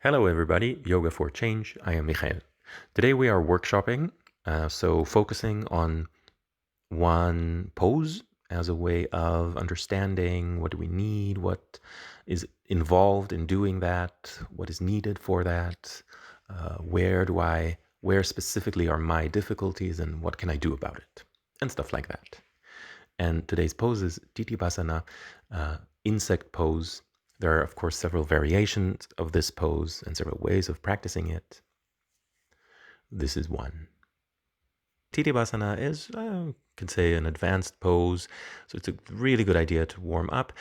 Hello everybody, Yoga for Change. I am Michael. Today we are workshopping, so focusing on one pose as a way of understanding what do we need, what is involved in doing that, what is needed for that, where specifically are my difficulties and what can I do about it, and stuff like that. And today's pose is Tittibasana, insect pose. There are, of course, several variations of this pose and several ways of practicing it. This is one. Tittibasana is, I could say, an advanced pose, so it's a really good idea to warm up.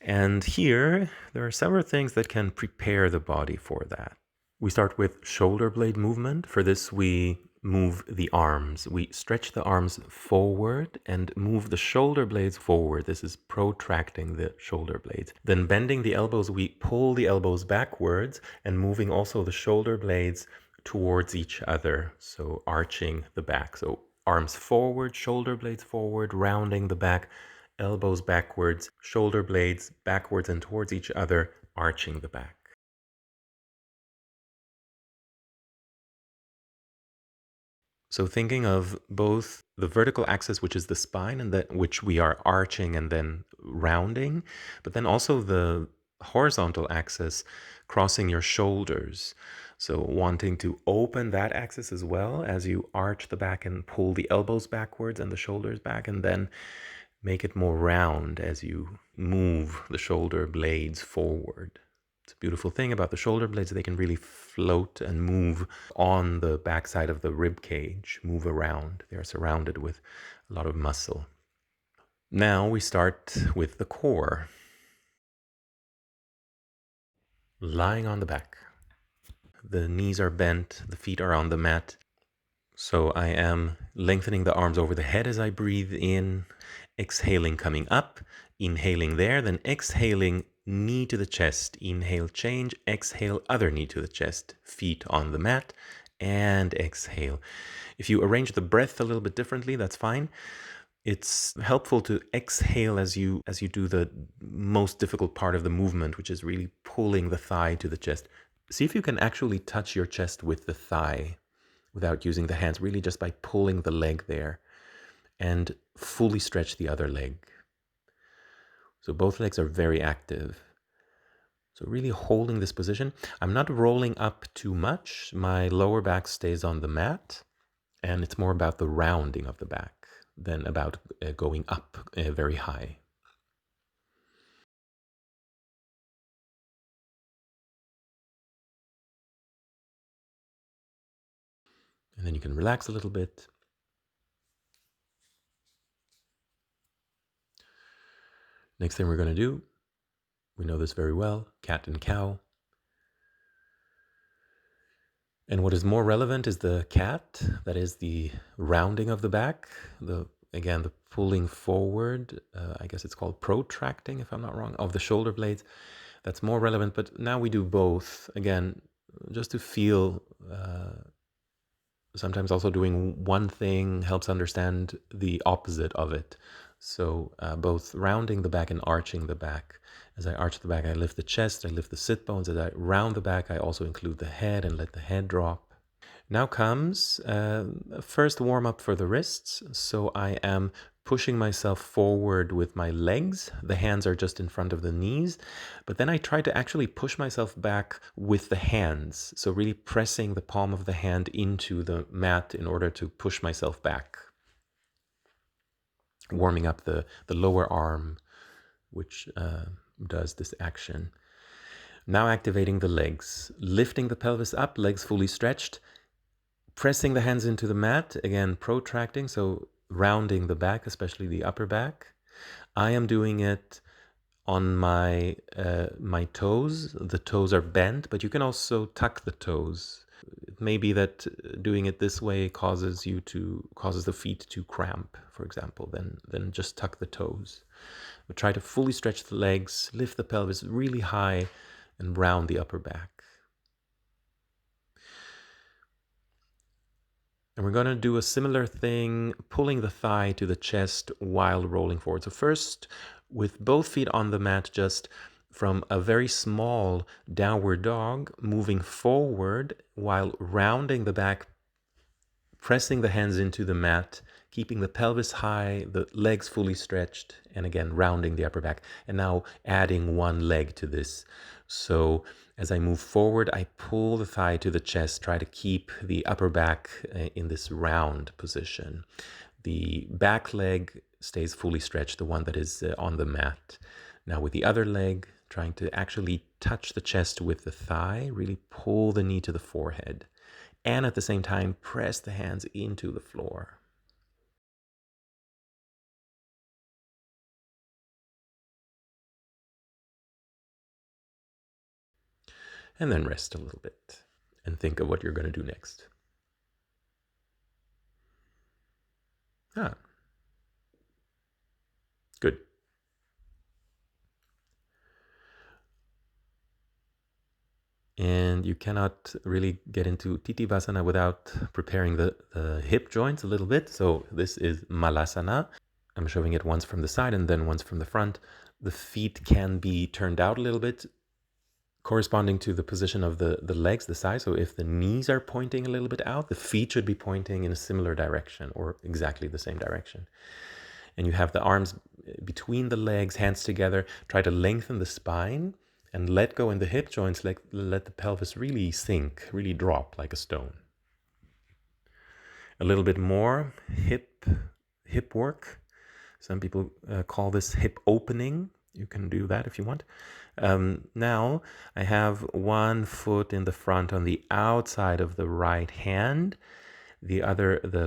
And here, there are several things that can prepare the body for that. We start with shoulder blade movement. For this, we move the arms. We stretch the arms forward and move the shoulder blades forward. This is protracting the shoulder blades. Then bending the elbows, we pull the elbows backwards and moving also the shoulder blades towards each other. So arching the back. So arms forward, shoulder blades forward, rounding the back, elbows backwards, shoulder blades backwards and towards each other, arching the back. So thinking of both the vertical axis, which is the spine, and that which we are arching and then rounding, but then also the horizontal axis crossing your shoulders. So wanting to open that axis as well as you arch the back and pull the elbows backwards and the shoulders back, and then make it more round as you move the shoulder blades forward. It's a beautiful thing about the shoulder blades. They can really float and move on the backside of the rib cage, move around. They are surrounded with a lot of muscle. Now we start with the core. Lying on the back. The knees are bent, the feet are on the mat. So I am lengthening the arms over the head as I breathe in, exhaling, coming up, inhaling there, then exhaling, knee to the chest, inhale, change, exhale, other knee to the chest, feet on the mat, and exhale. If you arrange the breath a little bit differently, that's fine. It's helpful to exhale as you do the most difficult part of the movement, which is really pulling the thigh to the chest. See if you can actually touch your chest with the thigh without using the hands, really just by pulling the leg there, and fully stretch the other leg. So both legs are very active. So really holding this position. I'm not rolling up too much. My lower back stays on the mat, and it's more about the rounding of the back than about going up very high. And then you can relax a little bit. Next thing we're going to do, we know this very well, cat and cow. And what is more relevant is the cat, that is the rounding of the back, again, the pulling forward, I guess it's called protracting, if I'm not wrong, of the shoulder blades. That's more relevant, but now we do both, again, just to feel, sometimes also doing one thing helps understand the opposite of it. So both rounding the back and arching the back. As I arch the back, I lift the chest, I lift the sit bones. As I round the back, I also include the head and let the head drop. Now comes first warm up for the wrists. So I am pushing myself forward with my legs. The hands are just in front of the knees. But then I try to actually push myself back with the hands. So really pressing the palm of the hand into the mat in order to push myself back. Warming up the lower arm, which does this action. Now activating the legs, lifting the pelvis up, legs fully stretched, pressing the hands into the mat, again protracting, so rounding the back, especially the upper back. I am doing it on my toes. The toes are bent, but you can also tuck the toes. It may be that doing it this way causes the feet to cramp, for example. Then just tuck the toes. But try to fully stretch the legs, lift the pelvis really high, and round the upper back. And we're going to do a similar thing, pulling the thigh to the chest while rolling forward. So first, with both feet on the mat, just from a very small downward dog, moving forward while rounding the back, pressing the hands into the mat, keeping the pelvis high, the legs fully stretched, and again, rounding the upper back. And now adding one leg to this. So as I move forward, I pull the thigh to the chest, try to keep the upper back in this round position. The back leg stays fully stretched, the one that is on the mat. Now with the other leg, trying to actually touch the chest with the thigh, really pull the knee to the forehead. And at the same time, press the hands into the floor. And then rest a little bit and think of what you're going to do next. Ah, good. And you cannot really get into Tittibasana without preparing the hip joints a little bit. So this is Malasana. I'm showing it once from the side and then once from the front. The feet can be turned out a little bit, corresponding to the position of the legs, the size. So if the knees are pointing a little bit out, the feet should be pointing in a similar direction or exactly the same direction. And you have the arms between the legs, hands together. Try to lengthen the spine and let go in the hip joints, let the pelvis really sink, really drop like a stone. A little bit more hip work. Some people call this hip opening. You can do that if you want. Now I have one foot in the front on the outside of the right hand, the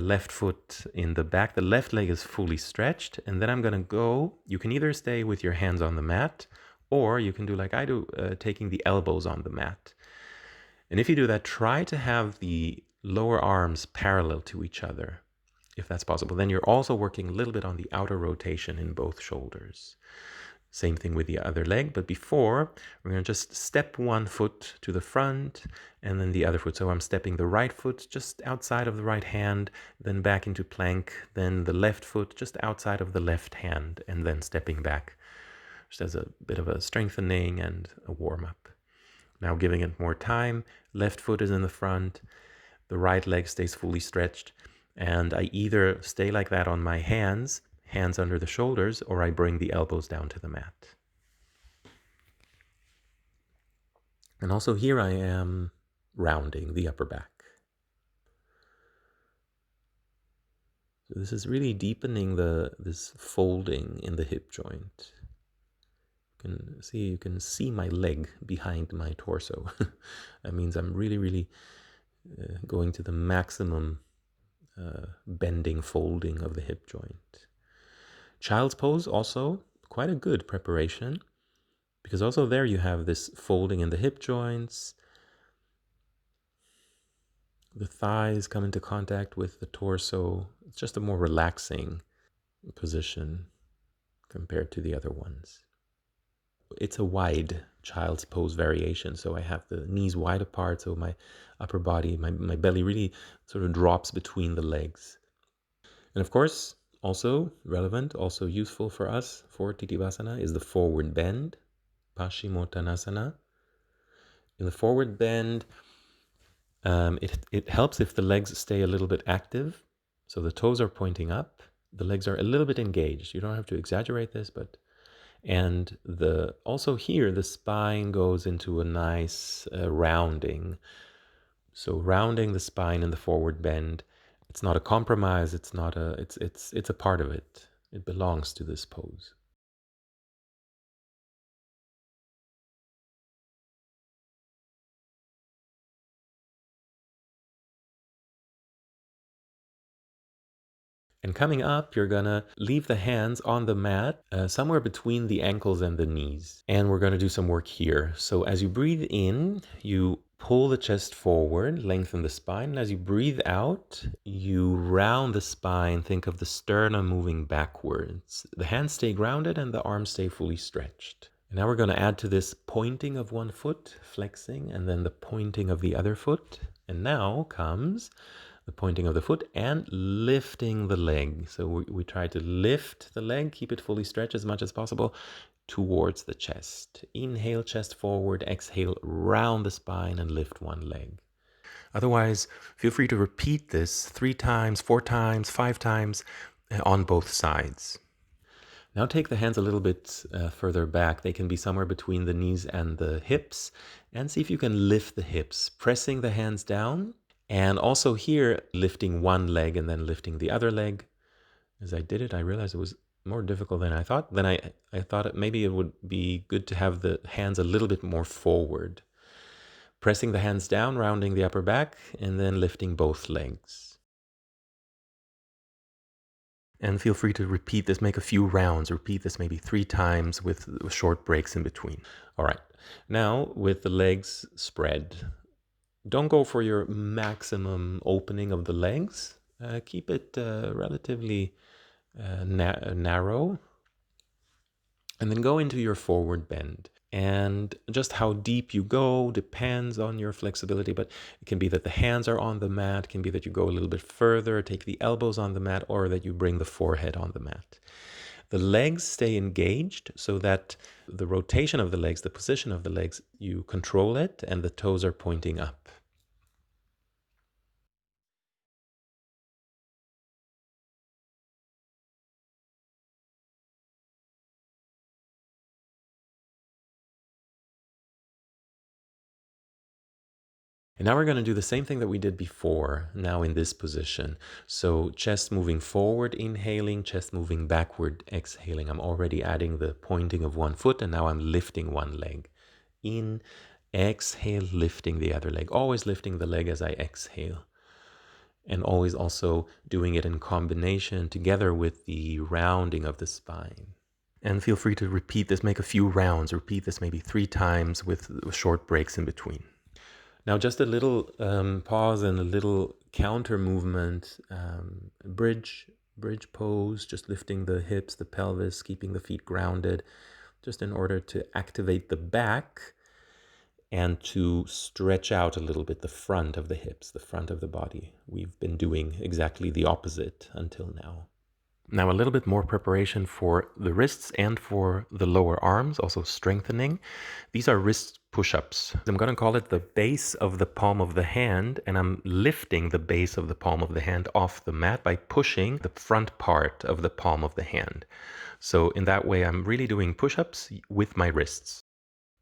left foot in the back. The left leg is fully stretched, and then I'm gonna go. You can either stay with your hands on the mat, or you can do like I do, taking the elbows on the mat. And if you do that, try to have the lower arms parallel to each other, if that's possible. Then you're also working a little bit on the outer rotation in both shoulders. Same thing with the other leg, but before, we're going to just step one foot to the front and then the other foot. So I'm stepping the right foot just outside of the right hand, then back into plank, then the left foot just outside of the left hand, and then stepping back, just as a bit of a strengthening and a warm-up. Now giving it more time, left foot is in the front, the right leg stays fully stretched, and I either stay like that on my hands under the shoulders, or I bring the elbows down to the mat. And also here I am rounding the upper back. So this is really deepening this folding in the hip joint. You can see my leg behind my torso. That means I'm really going to the maximum bending, folding of the hip joint. Child's pose, also quite a good preparation, because also there you have this folding in the hip joints. The thighs come into contact with the torso. It's just a more relaxing position compared to the other ones. It's a wide child's pose variation, so I have the knees wide apart, so my upper body, my belly really sort of drops between the legs. And of course, also relevant, also useful for us for Tittibasana is the forward bend, Paschimottanasana. In the forward bend, it helps if the legs stay a little bit active. So the toes are pointing up, the legs are a little bit engaged. You don't have to exaggerate this, but also here the spine goes into a nice rounding. So rounding the spine in the forward bend, it's not a compromise. It's not it's a part of it. It belongs to this pose. And coming up, you're gonna leave the hands on the mat somewhere between the ankles and the knees. And we're gonna do some work here. So as you breathe in, you pull the chest forward, lengthen the spine. And as you breathe out, you round the spine. Think of the sternum moving backwards. The hands stay grounded and the arms stay fully stretched. And now we're gonna add to this pointing of one foot, flexing, and then the pointing of the other foot. And now comes the pointing of the foot and lifting the leg. So we try to lift the leg, keep it fully stretched as much as possible, towards the chest. Inhale, chest forward. Exhale, round the spine and lift one leg. Otherwise, feel free to repeat this 3 times, 4 times, 5 times on both sides. Now take the hands a little bit further back. They can be somewhere between the knees and the hips. And see if you can lift the hips, pressing the hands down. And also here, lifting one leg and then lifting the other leg. As I did it, I realized it was more difficult than I thought. Then I thought maybe it would be good to have the hands a little bit more forward. Pressing the hands down, rounding the upper back, and then lifting both legs. And feel free to repeat this, make a few rounds. Repeat this maybe 3 times with short breaks in between. All right. Now, with the legs spread, don't go for your maximum opening of the legs. Keep it relatively narrow. And then go into your forward bend. And just how deep you go depends on your flexibility, but it can be that the hands are on the mat, it can be that you go a little bit further, take the elbows on the mat, or that you bring the forehead on the mat. The legs stay engaged so that the rotation of the legs, the position of the legs, you control it, and the toes are pointing up. And now we're going to do the same thing that we did before, now in this position. So chest moving forward, inhaling, chest moving backward, exhaling. I'm already adding the pointing of one foot, and now I'm lifting one leg. In, exhale, lifting the other leg. Always lifting the leg as I exhale. And always also doing it in combination together with the rounding of the spine. And feel free to repeat this, make a few rounds. Repeat this maybe 3 times with short breaks in between. Now, just a little pause and a little counter movement, bridge pose, just lifting the hips, the pelvis, keeping the feet grounded, just in order to activate the back and to stretch out a little bit the front of the hips, the front of the body. We've been doing exactly the opposite until now. Now, a little bit more preparation for the wrists and for the lower arms, also strengthening. These are wrist push-ups. I'm going to call it the base of the palm of the hand, and I'm lifting the base of the palm of the hand off the mat by pushing the front part of the palm of the hand. So in that way, I'm really doing push-ups with my wrists.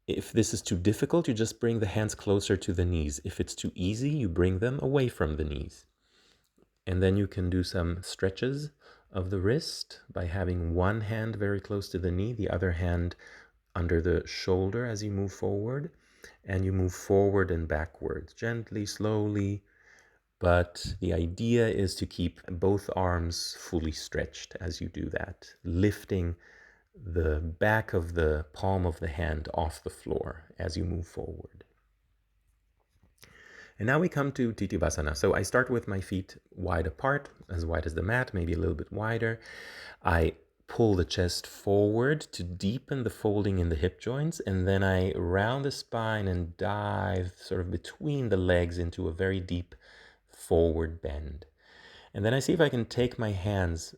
If this is too difficult, you just bring the hands closer to the knees. If it's too easy, you bring them away from the knees. And then you can do some stretches of the wrist by having one hand very close to the knee, the other hand under the shoulder as you move forward. And you move forward and backwards, gently, slowly. But the idea is to keep both arms fully stretched as you do that, lifting the back of the palm of the hand off the floor as you move forward. And now we come to Tittibasana. So I start with my feet wide apart, as wide as the mat, maybe a little bit wider. I pull the chest forward to deepen the folding in the hip joints, and then I round the spine and dive sort of between the legs into a very deep forward bend. And then I see if I can take my hands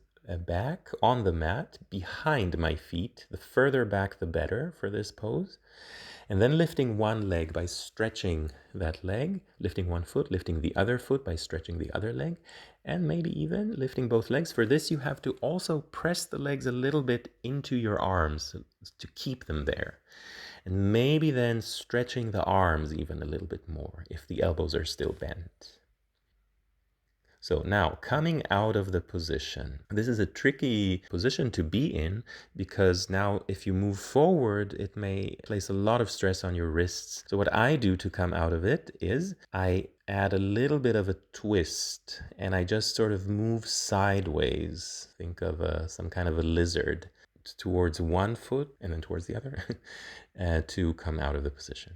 back on the mat behind my feet. The further back, the better for this pose. And then lifting one leg by stretching that leg, lifting one foot, lifting the other foot by stretching the other leg, and maybe even lifting both legs. For this, you have to also press the legs a little bit into your arms to keep them there. And maybe then stretching the arms even a little bit more if the elbows are still bent. So now, coming out of the position, this is a tricky position to be in because now if you move forward, it may place a lot of stress on your wrists. So what I do to come out of it is I add a little bit of a twist and I just sort of move sideways. Think of some kind of a lizard towards one foot and then towards the other to come out of the position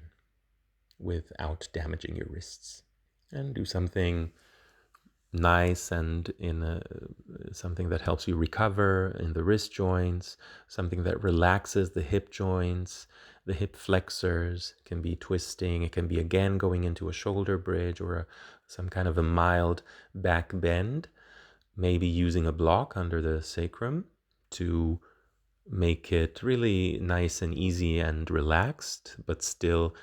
without damaging your wrists. And do something nice and in something that helps you recover in the wrist joints, something that relaxes the hip joints, the hip flexors. It can be twisting, it can be again going into a shoulder bridge or some kind of a mild back bend, maybe using a block under the sacrum to make it really nice and easy and relaxed, but still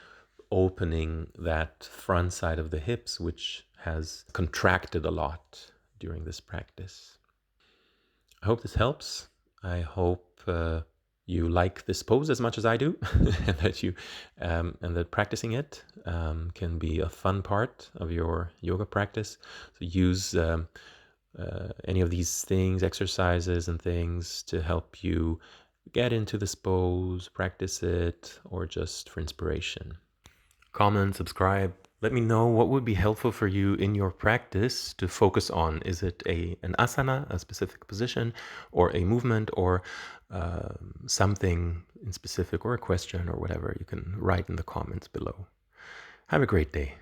opening that front side of the hips, which has contracted a lot during this practice. I hope this helps. I hope you like this pose as much as I do, and that practicing it can be a fun part of your yoga practice. So use any of these things, exercises and things, to help you get into this pose, practice it, or just for inspiration. Comment, subscribe. Let me know what would be helpful for you in your practice to focus on. Is it an asana, a specific position, or a movement, or something in specific, or a question, or whatever? You can write in the comments below. Have a great day.